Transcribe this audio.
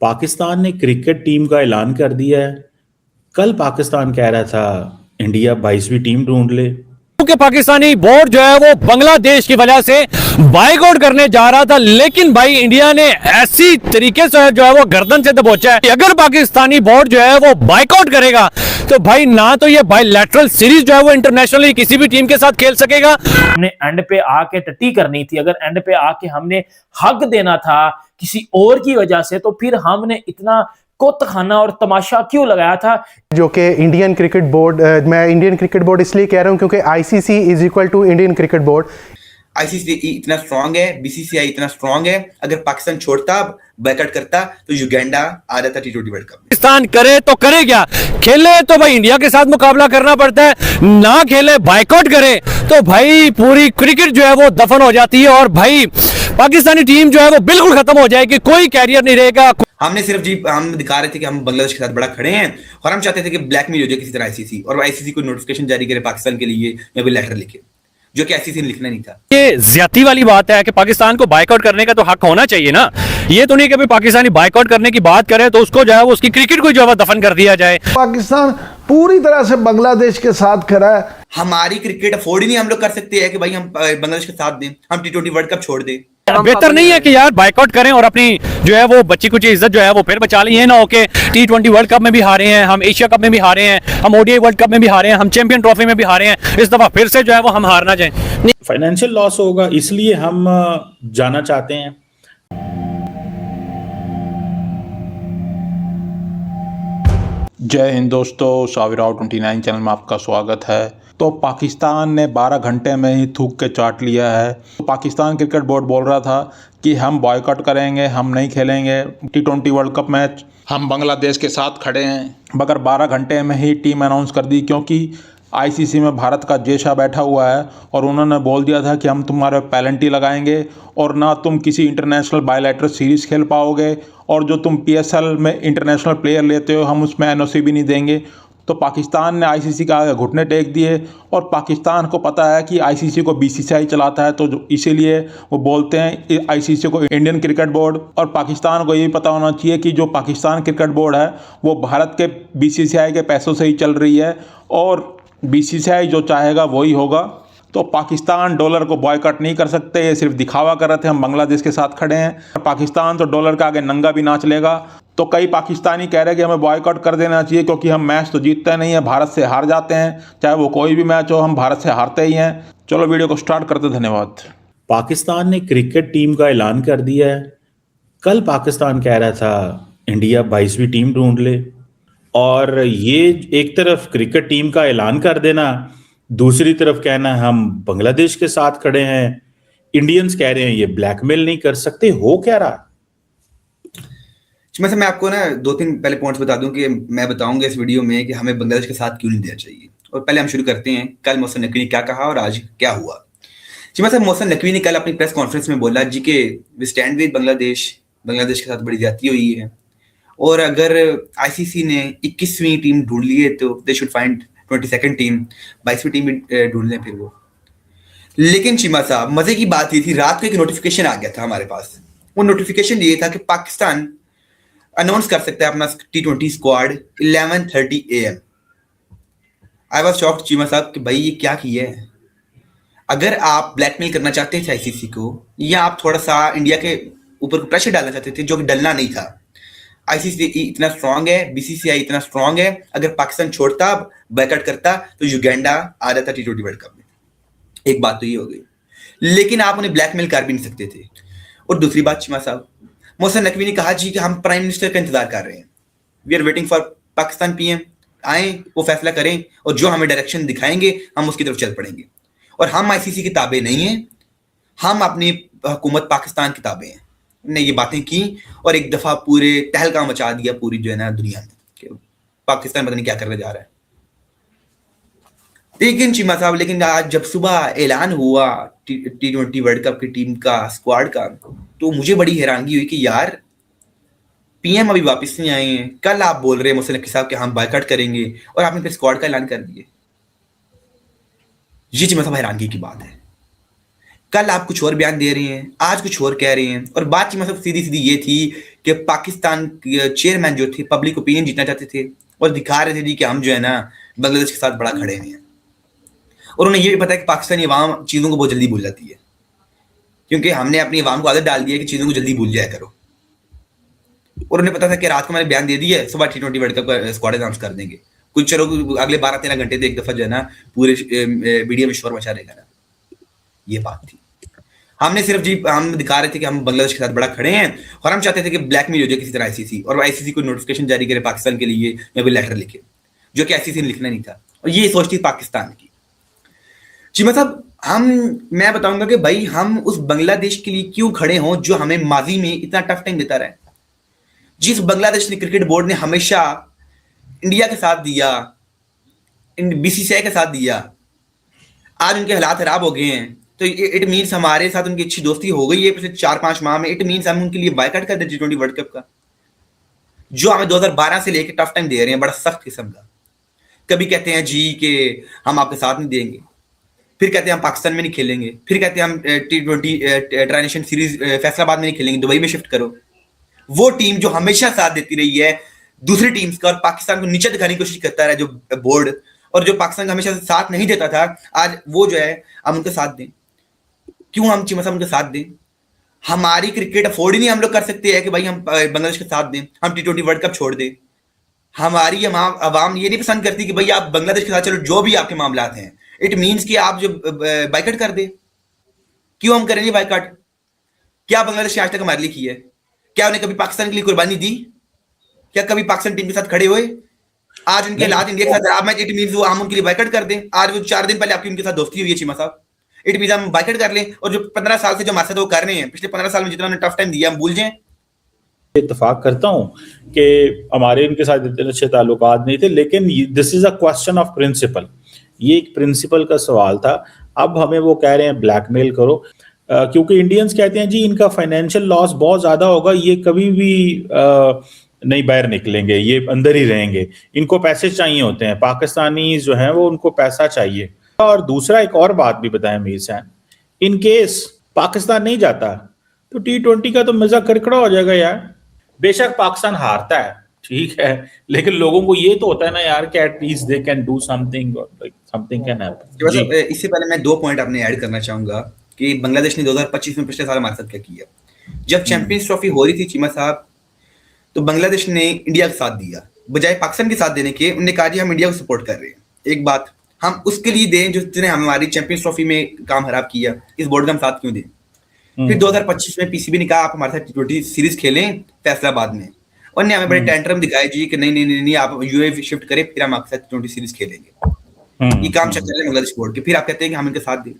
पाकिस्तान ने cricket team का ऐलान कर दिया है। कल पाकिस्तान कह रहा था इंडिया 22वीं टीम ढूंढ ले। क्योंकि पाकिस्तानी बोर्ड जो है वो बांग्लादेश की वजह से बाइकआउट करने जा रहा था, लेकिन भाई इंडिया ने ऐसी तरीके से जो है वो गर्दन से दबोचा है। अगर पाकिस्तानी बोर्ड जो है वो बाइकआउट करेगा तो भाई ना तो ये बायलैटरल सीरीज जो है वो इंटरनेशनली किसी भी टीम के साथ खेल सकेगा। हमने एंड पे आके टट्टी करनी थी, अगर एंड पे आके हमने हक देना था किसी और की वजह से, तो फिर हमने इतना कोत खाना और तमाशा क्यों लगाया था। जो कि इंडियन क्रिकेट बोर्ड, मैं इंडियन क्रिकेट बोर्ड इसलिए कह रहा हूं क्योंकि ICC is equal to Indian cricket board. ICC इतना स्ट्रांग है, बीसीसीआई इतना स्ट्रांग है, अगर पाकिस्तान छोड़ता, बैकआउट करता तो युगांडा आ जाता T20 वर्ल्ड कप में। पाकिस्तान करे तो करे क्या, खेले तो भाई इंडिया के साथ मुकाबला करना पड़ता है, ना खेले बाइकआउट करे तो भाई पूरी क्रिकेट जो है वो दफन हो जाती है और भाई पाकिस्तानी टीम जो है वो बिल्कुल खत्म हो जाएगी, कोई कैरियर नहीं रहेगा। हमने सिर्फ जी हम दिखा रहे थे कि हम बांग्लादेश के साथ बड़ा खड़े हैं और हम चाहते थे कि ब्लैकमेल हो जाए किसी तरह आईसीसी, और आईसीसी को नोटिफिकेशन जारी करे पाकिस्तान के लिए या कोई लेटर लिखे, जो कि आईसीसी ने लिखना नहीं था। ये ज्यादती वाली बात है कि पाकिस्तान को बाइकआउट करने का तो हक होना चाहिए ना। ये तो नहीं कि पाकिस्तानी बाइकआउट करने की बात करे तो उसको जो है वो उसकी क्रिकेट को जो है दफन कर दिया जाए। पाकिस्तान पूरी तरह से बांग्लादेश के साथ खड़ा है। हमारी क्रिकेट अफोर्ड ही नहीं हम लोग कर सकते हैं कि भाई हम बांग्लादेश के साथ दें, हम T20 वर्ल्ड कप छोड़ दें। बेहतर नहीं है कि यार बाइकआउट करें और अपनी जो है वो बच्ची कुछ इज्जत जो है वो फिर बचा लें। ये ना हो कि T20 वर्ल्ड कप में भी हारे हैं, हम एशिया कप में भी हारे हैं, हम ओडीआई वर्ल्ड कप में भी हारे हैं, हम चैंपियन ट्रॉफी में भी हारे हैं, इस दफा फिर से जो है वो हम हार ना जाएं। फाइनेंशियल लॉस होगा, इसलिए हम जाना चाहते हैं। जय हिंद दोस्तों, शाविराव 29 चैनल में आपका स्वागत है। तो पाकिस्तान ने 12 घंटे में ही थूक के चाट लिया है। तो पाकिस्तान क्रिकेट बोर्ड बोल रहा था कि हम बॉयकॉट करेंगे, हम नहीं खेलेंगे T20 वर्ल्ड कप मैच, हम बांग्लादेश के साथ खड़े हैं, मगर 12 घंटे में ही टीम अनाउंस कर दी, क्योंकि आईसीसी में भारत का जेशा बैठा हुआ है और उन्होंने बोल दिया था कि हम तुम्हारे पेनल्टी लगाएंगे और ना तुम किसी इंटरनेशनल बायलैटरल सीरीज़ खेल पाओगे, और जो तुम पीएसएल में इंटरनेशनल प्लेयर लेते हो हम उसमें एनओसी भी नहीं देंगे। तो पाकिस्तान ने आईसीसी का आगे घुटने टेक दिए, और पाकिस्तान को पता है कि आईसीसी को बीसीसीआई चलाता है, तो इसीलिए वो बोलते हैं आईसीसी को इंडियन क्रिकेट बोर्ड। और पाकिस्तान को ये भी पता होना चाहिए कि जो पाकिस्तान क्रिकेट बोर्ड है वो भारत के बीसीसीआई के पैसों से ही चल रही है, और बीसीसीआई जो चाहेगा वही होगा। तो पाकिस्तान डॉलर को बॉयकॉट नहीं कर सकते, ये सिर्फ दिखावा कर रहे थे हम बांग्लादेश के साथ खड़े हैं। पाकिस्तान तो डॉलर के आगे नंगा भी नाच लेगा। तो कई पाकिस्तानी कह रहे हैं कि हमें बॉयकॉट कर देना चाहिए, क्योंकि हम मैच तो जीतते नहीं है, भारत से हार जाते हैं, चाहे वो कोई भी मैच हो हम भारत से हारते ही हैं। चलो वीडियो को स्टार्ट करते, धन्यवाद। पाकिस्तान ने क्रिकेट टीम का ऐलान कर दिया है। कल पाकिस्तान कह रहा था इंडिया 22वीं टीम ढूंढ ले, और ये एक तरफ क्रिकेट टीम का ऐलान कर देना, दूसरी तरफ कहना हम बांग्लादेश के साथ खड़े हैं। इंडियंस कह रहे हैं ये ब्लैकमेल नहीं कर सकते। हो क्या रहा? मैं आपको ना 2-3 पहले पॉइंट्स बता दूं कि मैं बताऊंगा इस वीडियो में कि हमें बांग्लादेश के साथ क्यों नहीं देना चाहिए। और पहले हम शुरू करते हैं कल मोहसिन नकवी ने क्या कहा और आज क्या हुआ। मोहसिन नकवी ने कल अपनी प्रेस कॉन्फ्रेंस में बोला जी के we stand with Bangladesh, Bangladesh के साथ बड़ी ज्यादती हुई है, और अगर आईसीसी ने 21वीं टीम ढूंढ ली है तो they should find 22nd team, 22वीं टीम भी ढूंढ लें फिर वो। लेकिन चीमा साहब, मजे की बात ये थी, रात को एक नोटिफिकेशन आ गया था हमारे पास। वो नोटिफिकेशन ये था कि पाकिस्तान अनाउंस कर सकता है अपना T20 squad 11:30 AM। I was shocked Cheema साहब कि भाई ये क्या किया है। अगर आप ब्लैकमेल करना चाहते थे आईसीसी को, या आप थोड़ा सा इंडिया के ऊपर प्रेशर डालना चाहते थे, जो कि डलना नहीं था। आईसीसी इतना स्ट्रांग है, बीसीसीआई इतना स्ट्रांग है, अगर पाकिस्तान छोड़ता, बैकआउट करता तो युगांडा आ जाता T20 वर्ल्ड कप में। एक बात तो ये हो गई, लेकिन आप उन्हें ब्लैकमेल कर भी नहीं सकते थे। और दूसरी बात चीमा साहब, मोहसिन नकवी ने कहा जी कि हम प्राइम मिनिस्टर का इंतजार कर रहे हैं, we are waiting for Pakistan PM आए, वो फैसला करें और जो हमें डायरेक्शन दिखाएंगे हम उसकी तरफ चल पड़ेंगे। और हम आईसीसी की ताबे नहीं है, हम अपनी हुकूमत पाकिस्तान की ताबे हैं। ने ये बातें की और एक दफा पूरे तहलका मचा दिया पूरी जो है ना दुनिया में कि पाकिस्तान पता नहीं क्या करने जा रहा है। लेकिन चीमा साहब, लेकिन आज जब सुबह ऐलान हुआ T20 वर्ल्ड कप की टीम का, स्क्वाड का, तो मुझे बड़ी हैरानगी हुई कि यार पीएम अभी वापस नहीं आए हैं। कल आप बोल रहे हैं मोहसिन नकवी साहब कि हम बायकॉट करेंगे और आपने फिर स्क्वाड का ऐलान कर दिया। ये चीमा साहब हैरानगी की बात है। कल आप कुछ और बयान दे रहे हैं, आज कुछ और कह रहे हैं। और बात मतलब सीधी सीधी ये थी कि पाकिस्तान चेयरमैन जो थे पब्लिक ओपिनियन जीतना चाहते थे और दिखा रहे थे जी कि हम जो है ना बांग्लादेश के साथ बड़ा खड़े हुए हैं। और उन्हें ये भी पता है कि पाकिस्तानी अवाम चीज़ों को बहुत जल्दी भूल जाती है, क्योंकि हमने अपनी अवाम को आदत डाल दी है कि चीज़ों को जल्दी भूल जाया करो। और उन्हें पता था कि रात को मैंने बयान दे दिया है, सुबह T20 वर्ल्ड कप का स्क्वाड अनाउंस कर देंगे, कुछ चलो अगले 12-13 घंटे तो एक दफा जो है ना पूरे मीडिया में शोर मचा रहेगा ना। ये बात थी। हमने सिर्फ जी हम दिखा रहे थे कि हम बांग्लादेश के साथ बड़ा खड़े हैं और हम चाहते थे कि ब्लैकमेल हो जाए किसी तरह आईसीसी, और आईसीसी को नोटिफिकेशन जारी करे पाकिस्तान के लिए या कोई लेटर लिखे, जो कि आईसीसी ने लिखना नहीं था। और ये सोच थी पाकिस्तान की। जी मतलब मैं बताऊंगा कि भाई हम उस बांग्लादेश के लिए क्यों खड़े हों जो हमें माजी में इतना टफ टाइम देता रहा है। जिस बांग्लादेश ने क्रिकेट बोर्ड ने हमेशा इंडिया के साथ दिया, बीसीसीआई के साथ दिया, आज उनके हालात खराब हो गए हैं। तो इट मीन्स हमारे साथ उनकी अच्छी दोस्ती हो गई है पिछले 4-5 माह में। इट मीन्स हम उनके लिए बायकॉट कर दे T20 वर्ल्ड कप का, जो हमें 2012 से लेकर टफ टाइम दे रहे हैं बड़ा सख्त किस्म का। कभी कहते हैं जी कि हम आपके साथ नहीं देंगे, फिर कहते हैं हम पाकिस्तान में नहीं खेलेंगे, फिर कहते हैं हम T20 tri nation series Faisalabad में नहीं खेलेंगे, दुबई में शिफ्ट करो। वो टीम जो हमेशा साथ देती रही है दूसरी टीम्स का और पाकिस्तान को नीचे दिखाने की कोशिश करता है जो बोर्ड, और जो पाकिस्तान का हमेशा साथ नहीं देता था, आज वो जो है हम उनके साथ दें। क्यों हम चीमा साहब उनके साथ दें? हमारी क्रिकेट अफोर्ड ही नहीं हम लोग कर सकते हैं कि भाई हम बांग्लादेश के साथ दें, हम T20 वर्ल्ड कप छोड़ दें। हमारी अवाम ये नहीं पसंद करती कि भाई आप बांग्लादेश के साथ चलो जो भी आपके मामलात हैं। इट मीन्स कि आप जो बाइकआउट कर दे। क्यों हम करेंगे बाइकआउट? क्या बांग्लादेश ने आज तक हमारे लिए किया है? क्या उन्हें कभी पाकिस्तान के लिए कुर्बानी दी? क्या कभी पाकिस्तान टीम के साथ खड़े हुए? आज उनके हालात इंडिया के साथ खराब है, इट मीन्स वो हम उनके लिए बाइकआउट कर दें। आज वो 4 दिन पहले आपकी उनके साथ दोस्ती हुई है चीमा साहब, इट मीन्स हम बाइकआउट कर लें और जो 15 साल से जो हमारे साथ वो कर रहे हैं, पिछले 15 साल में जितना उन्होंने टफ टाइम दिया हम भूल जाएं। इत्तेफाक करता हूं कि हमारे इनके साथ इतने अच्छे ताल्लुकात नहीं थे, लेकिन this is a question of principle. ये एक प्रिंसिपल का सवाल था। अब हमें वो कह रहे हैं ब्लैकमेल करो, क्योंकि इंडियंस कहते हैं जी इनका फाइनेंशियल लॉस बहुत ज्यादा होगा, ये कभी भी नहीं बाहर निकलेंगे, ये अंदर ही रहेंगे, इनको पैसे चाहिए होते हैं, पाकिस्तानी जो हैं वो उनको पैसा चाहिए। और दूसरा एक और बात भी बताएं मीर सैन, इन केस पाकिस्तान नहीं जाता तो T20 का तो मजा करकड़ा हो जाएगा यार। बेशक पाकिस्तान हारता है, ठीक है, लेकिन लोगों को ये तो होता है ना यार कि at least they can do something, like something can happen. इससे पहले मैं 2 पॉइंट अपने ऐड करना चाहूंगा कि बांग्लादेश ने 2025 में पिछले साल हमारे साथ क्या किया। जब चैंपियंस ट्रॉफी हो रही थी चीमा साहब, तो बांग्लादेश ने इंडिया का साथ दिया बजाय पाकिस्तान के साथ देने के। उन्होंने कहा जी हम इंडिया को सपोर्ट कर रहे हैं। एक बात हम उसके लिए दें जिसने हमारी चैंपियंस ट्रॉफी में काम खराब किया, इस बोर्ड का हम साथ क्यों दें? फिर 2025 में पीसीबी ने कहा आप हमारे साथ T20 सीरीज खेलें फैसलाबाद में, और ने हमें बड़े टेंट्रम दिखाए जी कि नहीं नहीं नहीं, नहीं आप यूएई शिफ्ट करें फिर हम आपके साथ T20 सीरीज खेलेंगे। ये काम चल रहा है बांग्लादेश बोर्ड के, फिर आप कहते हैं कि हम इनके साथ दें।